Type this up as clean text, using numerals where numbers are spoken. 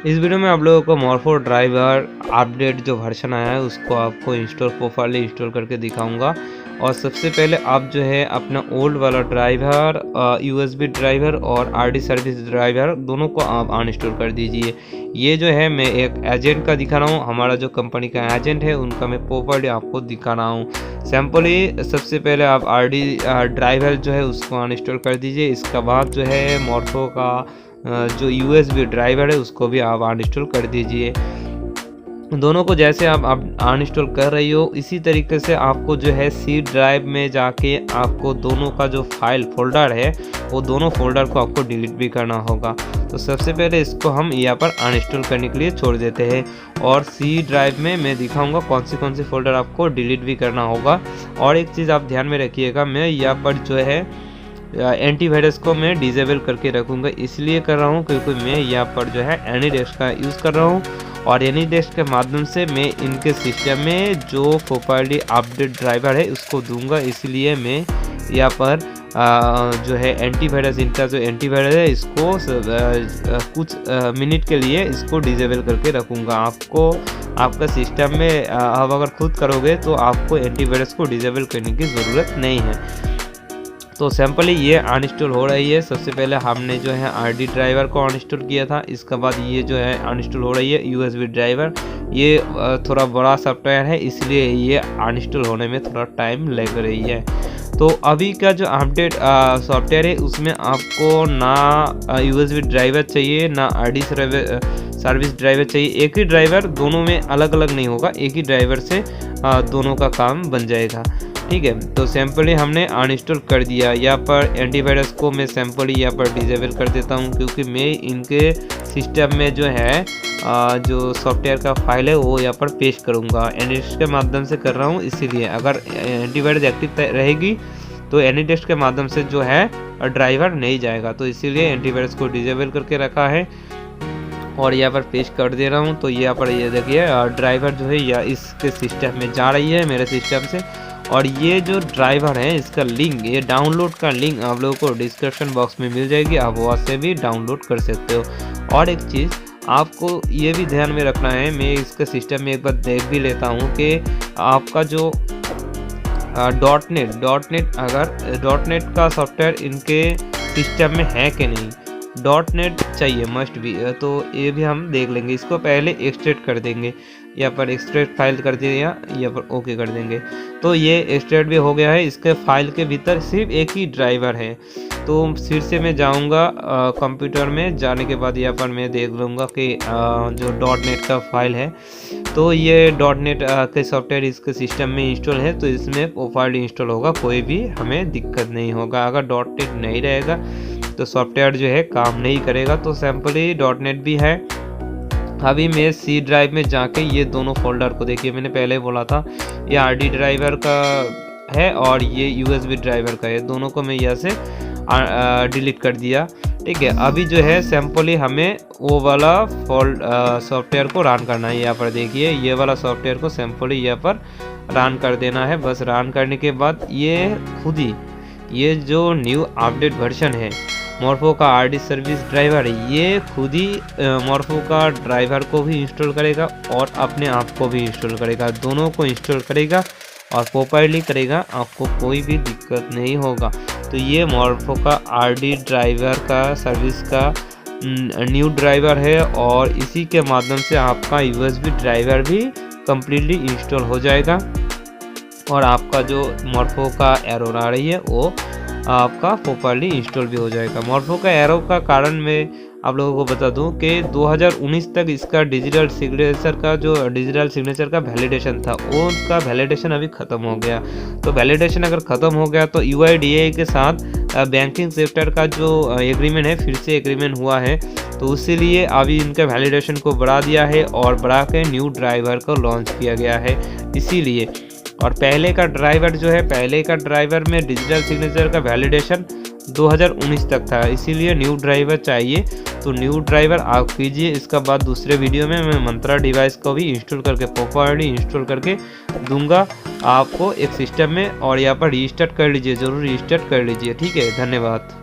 इस वीडियो में आप लोगों को मॉर्फो ड्राइवर अपडेट जो वर्जन आया है उसको आपको इंस्टॉल प्रोफाइल इंस्टॉल करके दिखाऊंगा। और सबसे पहले आप जो है अपना ओल्ड वाला ड्राइवर, यूएसबी ड्राइवर और आरडी सर्विस ड्राइवर दोनों को आप अनइंस्टॉल कर दीजिए। ये जो है मैं एक एजेंट का दिखा रहा हूँ, हमारा जो कंपनी का एजेंट है उनका मैं प्रोफाइल आपको दिखा रहा हूँ। सिंपली सबसे पहले आप आरडी ड्राइवर जो है उसको अनइंस्टॉल कर दीजिए। इसके बाद जो है मॉर्फो का जो यूएसबी ड्राइवर है उसको भी आप अनइंस्टॉल कर दीजिए। दोनों को जैसे आप अनइंस्टॉल कर रही हो इसी तरीके से आपको जो है सी ड्राइव में जाके आपको दोनों का जो फाइल फोल्डर है वो दोनों फोल्डर को आपको डिलीट भी करना होगा। तो सबसे पहले इसको हम यहाँ पर अनइंस्टॉल करने के लिए छोड़ देते हैं और सी ड्राइव में मैं दिखाऊंगा कौन सी फोल्डर आपको डिलीट भी करना होगा। और एक चीज़ आप ध्यान में रखिएगा, मैं यहाँ पर जो है एंटीवायरस को मैं डिसेबल करके रखूँगा। इसलिए कर रहा हूँ क्योंकि मैं यहाँ पर जो है एनीडेस्क का यूज़ कर रहा हूँ और एनीडेस्क के माध्यम से मैं इनके सिस्टम में जो प्रोफाइल अपडेट ड्राइवर है उसको दूंगा। इसलिए मैं यहाँ पर जो है एंटीवायरस, इनका जो एंटीवायरस है इसको कुछ मिनट के लिए इसको डिसेबल करके रखूँगा। आपको आपका सिस्टम में आप अगर खुद करोगे तो आपको एंटीवायरस को डिसेबल करने की ज़रूरत नहीं है। तो सिंपली ये अनइंस्टॉल हो रही है। सबसे पहले हमने जो है आरडी ड्राइवर को अनइंस्टॉल किया था, इसके बाद ये जो है अनइंस्टॉल हो रही है यूएसबी ड्राइवर। ये थोड़ा बड़ा सॉफ्टवेयर है इसलिए ये अनइंस्टॉल होने में थोड़ा टाइम लग रही है। तो अभी का जो अपडेट सॉफ्टवेयर है उसमें आपको ना यूएसबी ड्राइवर चाहिए ना आरडी सर्विस ड्राइवर चाहिए। एक ही ड्राइवर, दोनों में अलग अलग नहीं होगा, एक ही ड्राइवर से दोनों का काम बन जाएगा। ठीक है, तो सिंपली हमने अनइंस्टॉल कर दिया। यहाँ पर एंटीवायरस को मैं सिंपली यहाँ पर डिसेबल कर देता हूँ क्योंकि मैं इनके सिस्टम में जो है जो सॉफ्टवेयर का फाइल है वो यहाँ पर पेश करूँगा। एनीडेस्क के माध्यम से कर रहा हूँ, इसीलिए अगर एंटीवायरस एक्टिव रहेगी तो एनीडेस्क के माध्यम से जो है ड्राइवर नहीं जाएगा। तो इसीलिए एंटीवायरस को डिसेबल करके रखा है और यहाँ पर पेश कर दे रहा हूँ। तो यहाँ पर ये देखिए ड्राइवर जो है या इसके सिस्टम में जा रही है मेरे सिस्टम से। और ये जो ड्राइवर है इसका लिंक, ये डाउनलोड का लिंक आप लोगों को डिस्क्रिप्शन बॉक्स में मिल जाएगी, आप वहाँ से भी डाउनलोड कर सकते हो। और एक चीज़ आपको ये भी ध्यान में रखना है, मैं इसके सिस्टम में एक बार देख भी लेता हूँ कि आपका जो डॉट नेट का सॉफ्टवेयर इनके सिस्टम में है कि नहीं। .NET चाहिए मस्ट भी, तो ये भी हम देख लेंगे। इसको पहले एक्सट्रैक्ट कर देंगे, यहाँ पर एक्सट्रैक्ट फाइल कर दिया, यहाँ पर ओके कर देंगे। तो ये एक्सट्रैक्ट भी हो गया है। इसके फाइल के भीतर सिर्फ एक ही ड्राइवर है। तो फिर से मैं जाऊँगा कंप्यूटर में, जाने के बाद यहाँ पर मैं देख लूँगा कि जो .NET का फाइल है तो ये .NET के सॉफ्टवेयर इसके सिस्टम में इंस्टॉल है, तो इसमें प्रोफाइल इंस्टॉल होगा, कोई भी हमें दिक्कत नहीं होगा। अगर .NET नहीं रहेगा तो सॉफ्टवेयर जो है काम नहीं करेगा। तो सिंपली .NET भी है। अभी मैं सी ड्राइव में जाके ये दोनों फोल्डर को देखिए, मैंने पहले बोला था ये आरडी ड्राइवर का है और ये यूएसबी ड्राइवर का है, दोनों को मैं यहाँ से डिलीट कर दिया। ठीक है, अभी जो है सिंपली हमें वो वाला सॉफ्टवेयर को रन करना है। यहाँ पर देखिए ये वाला सॉफ्टवेयर को सिंपली यहाँ पर रन कर देना है। बस रन करने के बाद ये खुद ही ये जो न्यू अपडेट वर्जन है मॉर्फो का आरडी सर्विस ड्राइवर, ये खुद ही मॉर्फो का ड्राइवर को भी इंस्टॉल करेगा और अपने आप को भी इंस्टॉल करेगा, दोनों को इंस्टॉल करेगा और प्रॉपर्ली करेगा, आपको कोई भी दिक्कत नहीं होगा। तो ये मॉर्फो का आरडी ड्राइवर का सर्विस का न्यू ड्राइवर है और इसी के माध्यम से आपका यूएसबी ड्राइवर भी कम्प्लीटली इंस्टॉल हो जाएगा और आपका जो मॉर्फो का एरर आ रही है वो आपका प्रॉपर्ली इंस्टॉल भी हो जाएगा। मॉर्फो का एरर का कारण मैं आप लोगों को बता दूं कि 2019 तक इसका डिजिटल सिग्नेचर का वैलिडेशन था, वो उसका वैलिडेशन अभी ख़त्म हो गया। तो वैलिडेशन अगर ख़त्म हो गया तो UIDAI के साथ बैंकिंग सेक्टर का जो एग्रीमेंट है फिर से एग्रीमेंट हुआ है, तो इसीलिए अभी इनका वैलिडेशन को बढ़ा दिया है और बढ़ा के न्यू ड्राइवर को लॉन्च किया गया है इसीलिए। और पहले का ड्राइवर जो है, पहले का ड्राइवर में डिजिटल सिग्नेचर का वैलिडेशन 2019 तक था, इसीलिए न्यू ड्राइवर चाहिए। तो न्यू ड्राइवर आप कीजिए। इसका बाद दूसरे वीडियो में मैं मंत्रा डिवाइस को भी इंस्टॉल करके प्रॉपर्ली इंस्टॉल करके दूंगा आपको एक सिस्टम में, और यहाँ पर रीस्टार्ट कर लीजिए, ज़रूर रीस्टार्ट कर लीजिए। ठीक है, धन्यवाद।